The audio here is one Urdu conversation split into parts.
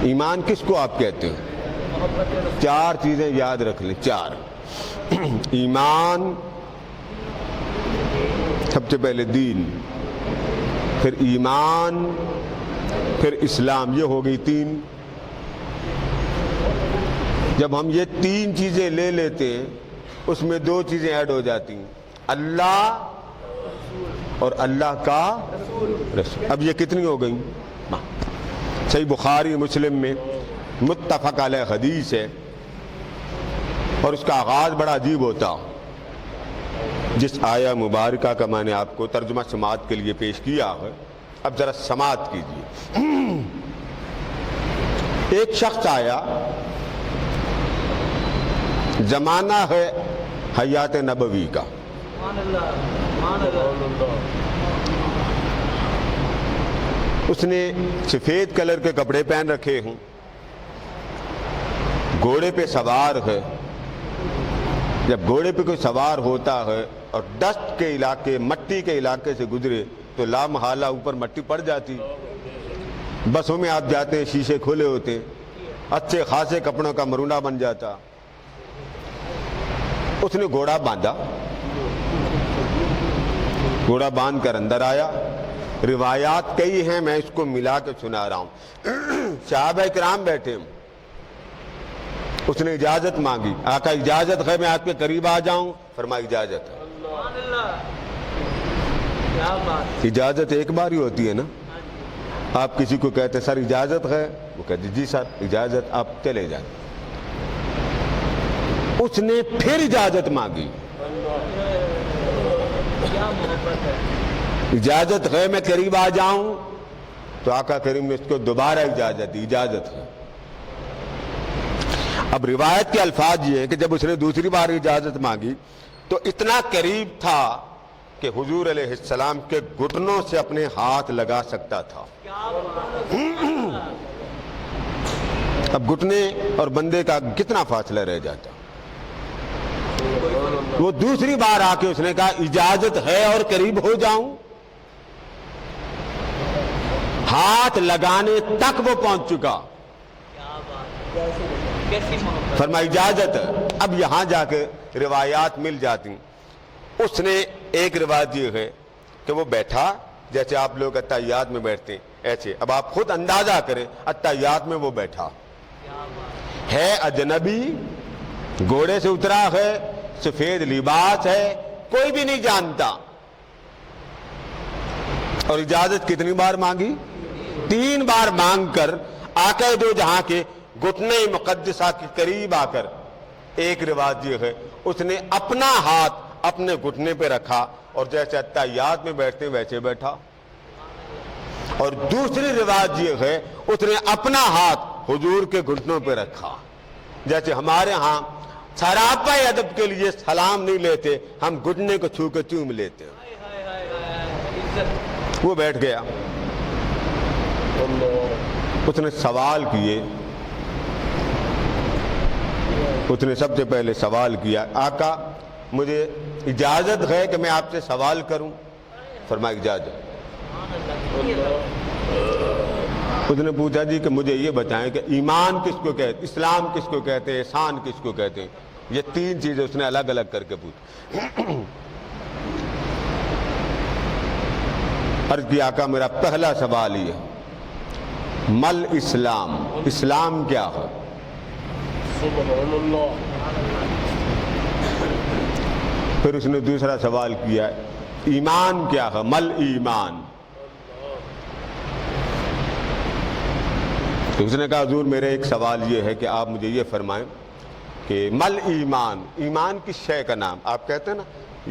ایمان کس کو آپ کہتے ہیں؟ چار چیزیں یاد رکھ لیں، چار۔ ایمان، سب سے پہلے دین، پھر ایمان، پھر اسلام، یہ ہو گئی تین۔ جب ہم یہ تین چیزیں لے لیتے ہیں اس میں دو چیزیں ایڈ ہو جاتی ہیں، اللہ اور اللہ کا رسول۔ اب یہ کتنی ہو گئیں؟ صحیح بخاری مسلم میں متفق علیہ حدیث ہے، اور اس کا آغاز بڑا عجیب ہوتا۔ جس آیہ مبارکہ کا میں نے آپ کو ترجمہ سماعت کے لیے پیش کیا ہے، اب ذرا سماعت کیجیے۔ ایک شخص آیا، زمانہ ہے حیات نبوی کا، اس نے سفید کلر کے کپڑے پہن رکھے ہوں، گھوڑے پہ سوار ہے۔ جب گھوڑے پہ کوئی سوار ہوتا ہے اور ڈسٹ کے علاقے، مٹی کے علاقے سے گزرے تو لا محالہ اوپر مٹی پڑ جاتی۔ بسوں میں آپ جاتے ہیں، شیشے کھلے ہوتے، اچھے خاصے کپڑوں کا مرونہ بن جاتا۔ اس نے گھوڑا باندھا، گھوڑا باندھ کر اندر آیا۔ روایات کئی ہیں، میں اس کو ملا کے سنا رہا ہوں۔ صحابہ کرام بیٹھے، اس نے اجازت مانگی، آقا اجازت ہے میں آپ کے قریب آ جاؤں؟ فرمایا اجازت ہے۔ اجازت ایک بار ہی ہوتی ہے نا؟ آپ کسی کو کہتے سر اجازت ہے، وہ کہتے جی سر اجازت، آپ چلے جائیں۔ اس نے پھر اجازت مانگی، اجازت ہے میں قریب آ جاؤں؟ تو آقا کریم نے اس کو دوبارہ اجازت دی، اجازت ہے۔ اب روایت کے الفاظ یہ ہیں کہ جب اس نے دوسری بار اجازت مانگی تو اتنا قریب تھا کہ حضور علیہ السلام کے گھٹنوں سے اپنے ہاتھ لگا سکتا تھا۔ اب گھٹنے اور بندے کا کتنا فاصلہ رہ جاتا۔ وہ دوسری بار آ کے اس نے کہا اجازت ہے اور قریب ہو جاؤں؟ ہاتھ لگانے تک وہ پہنچ چکا۔ فرمایا اجازت ہے۔ اب یہاں جا کے روایات مل جاتی۔ اس نے ایک روایت یہ ہے کہ وہ بیٹھا جیسے آپ لوگ اتحیات میں بیٹھتے ہیں ایسے۔ اب آپ خود اندازہ کریں، اتحیات میں وہ بیٹھا ہے، اجنبی، گھوڑے سے اترا ہے، سفید لباس ہے، کوئی بھی نہیں جانتا، اور اجازت کتنی بار مانگی؟ 3 بار مانگ کر آقا دو جہاں کے گھٹنے مقدسہ کے قریب آ کر، ایک روایت یہ ہے اس نے اپنا ہاتھ اپنے گھٹنے پہ رکھا اور جیسے اتحیات میں بیٹھتے ویسے بیٹھا، اور دوسری روایت یہ ہے اس نے اپنا ہاتھ حضور کے گھٹنوں پہ رکھا۔ جیسے ہمارے ہاں سراپا ادب کے لیے سلام نہیں لیتے، ہم گھٹنے کو چھو کے چوم لیتے۔ وہ بیٹھ گیا، اس نے سوال کیے۔ اس نے سب سے پہلے سوال کیا آقا مجھے اجازت ہے کہ میں آپ سے سوال کروں؟ فرمایا اجازت۔ اس نے پوچھا جی کہ مجھے یہ بتائیں کہ ایمان کس کو کہتے ہیں، اسلام کس کو کہتے ہیں، احسان کس کو کہتے ہیں؟ یہ 3 چیزیں اس نے الگ الگ کر کے پوچھی۔ عرض کی آقا میرا پہلا سوال یہ ہے مل اسلام، اسلام کیا ہے؟ سبحان اللہ۔ پھر اس نے دوسرا سوال کیا ایمان کیا ہے؟ مل ایمان۔ تو اس نے کہا حضور میرے ایک سوال یہ ہے کہ آپ مجھے یہ فرمائیں کہ مل ایمان، ایمان کس شے کا نام؟ آپ کہتے ہیں نا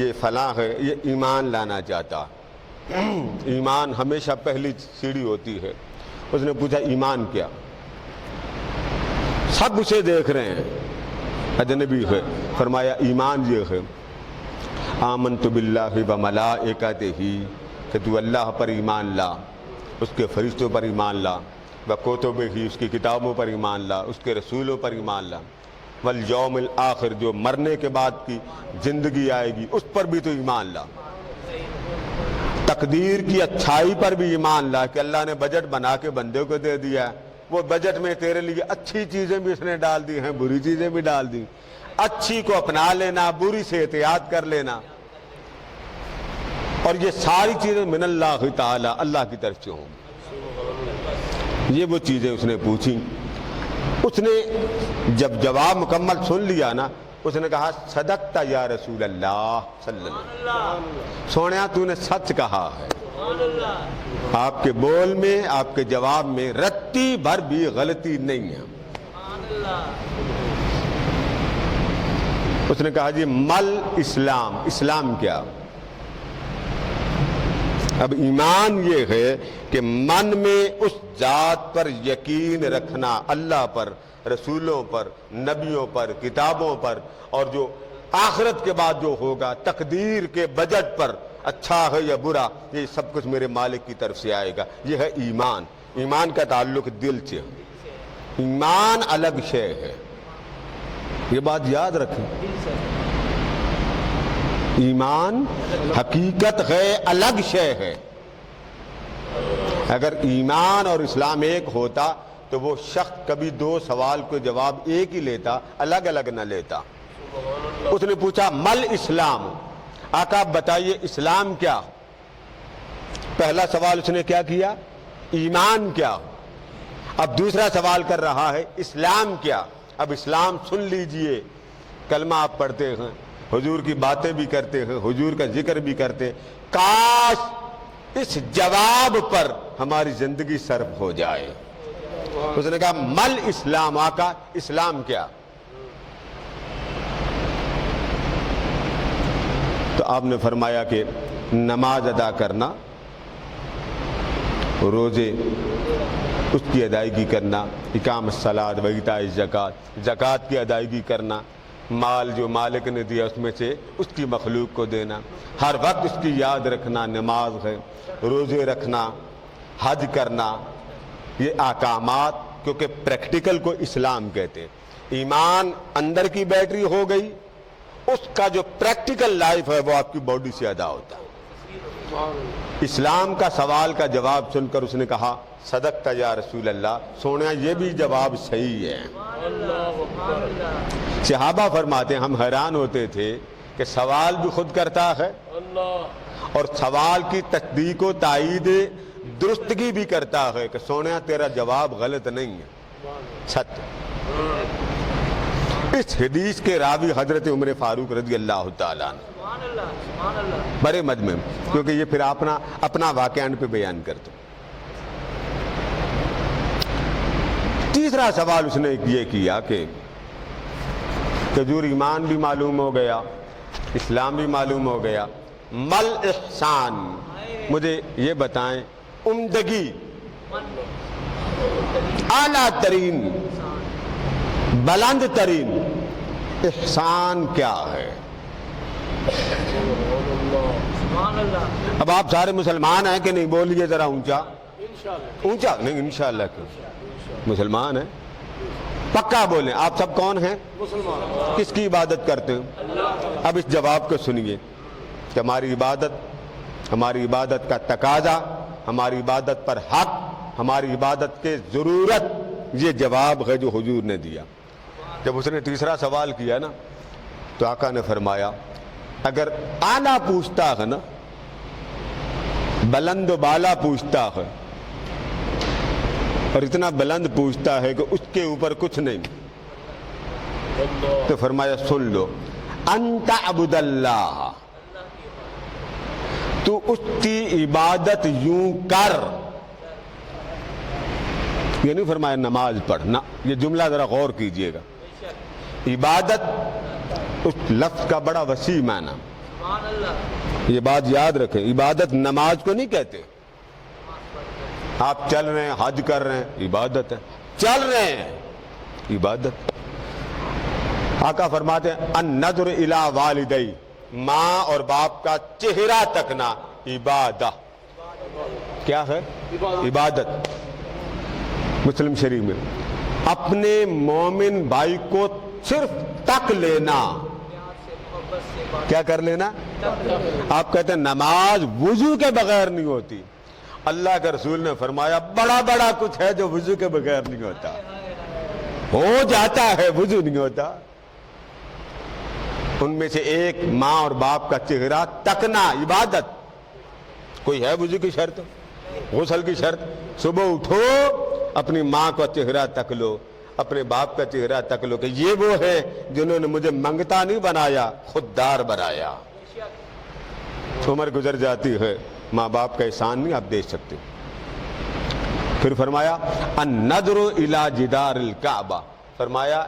یہ فلاں ہے، یہ ایمان لانا چاہتا۔ ایمان ہمیشہ پہلی سیڑھی ہوتی ہے۔ اس نے پوچھا ایمان کیا؟ سب اسے دیکھ رہے ہیں، اجنبی ہے۔ فرمایا ایمان یہ ہے آمنت باللہ و ملائکتہ، کہ تو اللہ پر ایمان لا، اس کے فرشتوں پر ایمان لا، و کتبہ، اس کی کتابوں پر ایمان لا، اس کے رسولوں پر ایمان لا، والیوم الآخر، جو مرنے کے بعد کی زندگی آئے گی اس پر بھی تو ایمان لا، تقدیر کی اچھائی پر بھی ایمان لا کہ اللہ نے بجٹ بنا کے بندے کو دے دیا وہ بجٹ میں تیرے لیے اچھی چیزیں بھی اس نے ڈال دی ہیں، بری چیزیں بھی ڈال دی، اچھی کو اپنا لینا، بری سے احتیاط کر لینا، اور یہ ساری چیزیں من اللہ تعالی، اللہ کی طرف سے ہوں گی۔ یہ وہ چیزیں اس نے پوچھی۔ اس نے جب جواب مکمل سن لیا نا، اس نے کہا صدقت یا رسول اللہ صلی اللہ علیہ وسلم، سونیا تو نے سچ کہا ہے، آپ کے بول میں، آپ کے جواب میں رتی بھر بھی غلطی نہیں ہے۔ اس نے کہا جی مل اسلام، اسلام کیا؟ اب ایمان یہ ہے کہ من میں اس ذات پر یقین رکھنا، اللہ پر، رسولوں پر، نبیوں پر، کتابوں پر، اور جو آخرت کے بعد جو ہوگا، تقدیر کے بجٹ پر، اچھا ہے یا برا، یہ سب کچھ میرے مالک کی طرف سے آئے گا۔ یہ ہے ایمان۔ ایمان کا تعلق دل سے ہے، ایمان الگ شے ہے، یہ بات یاد رکھیں۔ ایمان حقیقت ہے، الگ شے ہے۔ اگر ایمان اور اسلام ایک ہوتا تو وہ شخص کبھی دو سوال کو جواب ایک ہی لیتا، الگ الگ نہ لیتا۔ اس نے پوچھا مل اسلام، آقا بتائیے اسلام کیا؟ پہلا سوال اس نے کیا کیا؟ ایمان کیا؟ اب دوسرا سوال کر رہا ہے اسلام کیا؟ اب اسلام سن لیجئے، کلمہ آپ پڑھتے ہیں، حضور کی باتیں بھی کرتے ہیں، حضور کا ذکر بھی کرتے ہیں، کاش اس جواب پر ہماری زندگی صرف ہو جائے۔ اس نے کہا مل اسلام، آقا اسلام کیا؟ تو آپ نے فرمایا کہ نماز ادا کرنا، روزے اس کی ادائیگی کرنا، اقام الصلاۃ و ایتاء الزکوٰۃ، زکوٰۃ کی ادائیگی کرنا، مال جو مالک نے دیا اس میں سے اس کی مخلوق کو دینا، ہر وقت اس کی یاد رکھنا، نماز ہے، روزے رکھنا، حج کرنا، یہ احکامات، کیونکہ پریکٹیکل کو اسلام کہتے ہیں۔ ایمان اندر کی بیٹری ہو گئی، اس کا جو پریکٹیکل لائف ہے وہ آپ کی باڈی سے ادا ہوتا ہے۔ اسلام کا سوال کا جواب سن کر اس نے کہا صدقت یا رسول اللہ، سونا یہ بھی جواب صحیح ہے۔ صحابہ فرماتے ہیں ہم حیران ہوتے تھے کہ سوال بھی خود کرتا ہے اور سوال کی تصدیق و تائید درستگی بھی کرتا ہے کہ سونا تیرا جواب غلط نہیں ہے، سچ۔ اس حدیث کے راوی حضرت عمر فاروق رضی اللہ تعالیٰ عنہ بڑے مجمع میں، کیونکہ یہ پھر اپنا واقعہ پہ بیان کرتے۔ تیسرا سوال اس نے یہ کیا کہ حضور ایمان بھی معلوم ہو گیا، اسلام بھی معلوم ہو گیا، مل احسان، مجھے یہ بتائیں عمدگی، اعلیٰ ترین، بلند ترین احسان کیا ہے؟ اب آپ سارے مسلمان ہیں کہ نہیں؟ بولیے ذرا اونچا اونچا، نہیں انشاءاللہ کیوں، مسلمان ہیں، پکا بولیں۔ آپ سب کون ہیں؟ مسلمان۔ کس کی عبادت کرتے ہیں؟ اب اس جواب کو سنیے کہ ہماری عبادت کا تقاضا، ہماری عبادت پر حق، ہماری عبادت کے ضرورت، یہ جواب ہے جو حضور نے دیا۔ جب اس نے تیسرا سوال کیا نا تو آقا نے فرمایا اگر اعلیٰ پوچھتا ہے نا، بلند و بالا پوچھتا ہے، اور اتنا بلند پوچھتا ہے کہ اس کے اوپر کچھ نہیں، تو فرمایا سن لو، انت عبد اللہ، تو اس کی عبادت یوں کر، یہ نہیں فرمایا نماز پڑھنا، یہ جملہ ذرا غور کیجئے گا۔ عبادت اس لفظ کا بڑا وسیع معنی، یہ بات یاد رکھیں، عبادت نماز کو نہیں کہتے۔ آپ چل رہے ہیں، حج کر رہے ہیں، عبادت ہے، چل رہے ہیں عبادت۔ آقا فرماتے ہیں النظر الی والدی، ماں اور باپ کا چہرہ تکنا عبادت، کیا ہے؟ عبادت۔ مسلم شریف میں اپنے مومن بھائی کو صرف تک لینا، کیا کر لینا؟ آپ کہتے ہیں نماز وضو کے بغیر نہیں ہوتی، اللہ کے رسول نے فرمایا بڑا بڑا کچھ ہے جو وضو کے بغیر نہیں ہوتا، ہو جاتا ہے وضو نہیں ہوتا۔ ان میں سے ایک ماں اور باپ کا چہرہ تکنا عبادت۔ کوئی ہے وضو کی شرط، غسل کی شرط؟ صبح اٹھو اپنی ماں کا چہرہ تک لو، اپنے باپ کا چہرہ تک لو کہ یہ وہ ہے جنہوں نے مجھے منگتا نہیں بنایا، خوددار بنایا۔ عمر گزر جاتی ہے، ماں باپ کا احسان نہیں آپ دیکھ سکتے۔ پھر فرمایا النظر الی جدار الکعبہ، فرمایا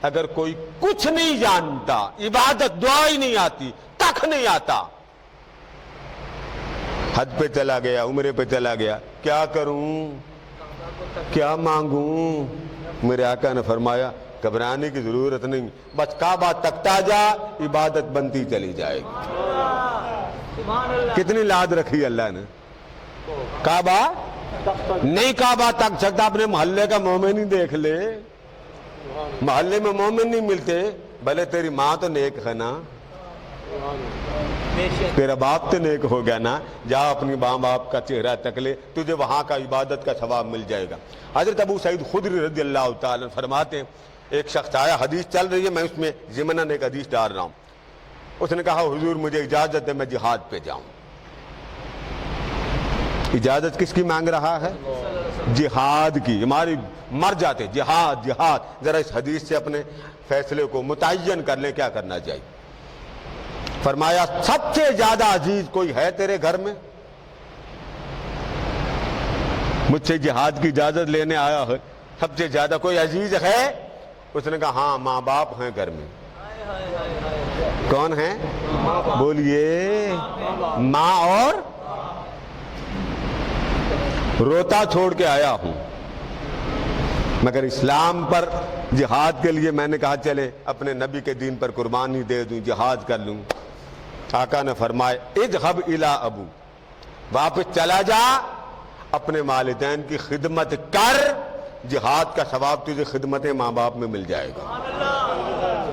اگر کوئی کچھ نہیں جانتا، عبادت دعا ہی نہیں آتی، تک نہیں آتا، حج پہ چلا گیا، عمرے پہ چلا گیا، کیا کروں، کیا مانگوں؟ میرے آقا نے فرمایا گھبرانے کی ضرورت نہیں، بس کعبہ تکتا جا، عبادت بنتی چلی جائے گی۔ کتنی لاد رکھی اللہ نے۔ کعبہ نہیں کعبہ تک سکتا، اپنے محلے کا مومن ہی دیکھ لے، محلے میں مومن نہیں ملتے، بھلے تیری ماں تو نیک ہے نا، تیرا باپ تو نیک ہو گیا نا، جا اپنی ماں باپ کا چہرہ تک لے، تجھے وہاں کا عبادت کا ثواب مل جائے گا۔ حضرت ابو سعید خدری رضی اللہ تعالیٰ فرماتے ہیں ایک شخص آیا، حدیث چل رہی ہے، میں اس میں ضمناً ایک حدیث ڈال رہا ہوں۔ اس نے کہا حضور مجھے اجازت ہے میں جہاد پہ جاؤں۔ اجازت کس کی مانگ رہا ہے؟ جہاد کی۔ ہماری مر جاتے جہاد جہاد، ذرا اس حدیث سے اپنے فیصلے کو متعین کر لیں کیا کرنا چاہیے۔ فرمایا سب سے زیادہ عزیز کوئی ہے تیرے گھر میں؟ مجھ سے جہاد کی اجازت لینے آیا ہے، سب سے زیادہ کوئی عزیز ہے؟ اس نے کہا ہاں ماں باپ ہیں گھر میں۔ کون ہیں؟ بولیے، ماں اور روتا چھوڑ کے آیا ہوں، مگر اسلام پر جہاد کے لیے میں نے کہا چلے اپنے نبی کے دین پر قربانی دے دوں، جہاد کر لوں۔ آقا نے فرمایا اذهب الی ابو، واپس چلا جا، اپنے والدین کی خدمت کر، جہاد کا ثواب تجھے خدمت ماں باپ میں مل جائے گا۔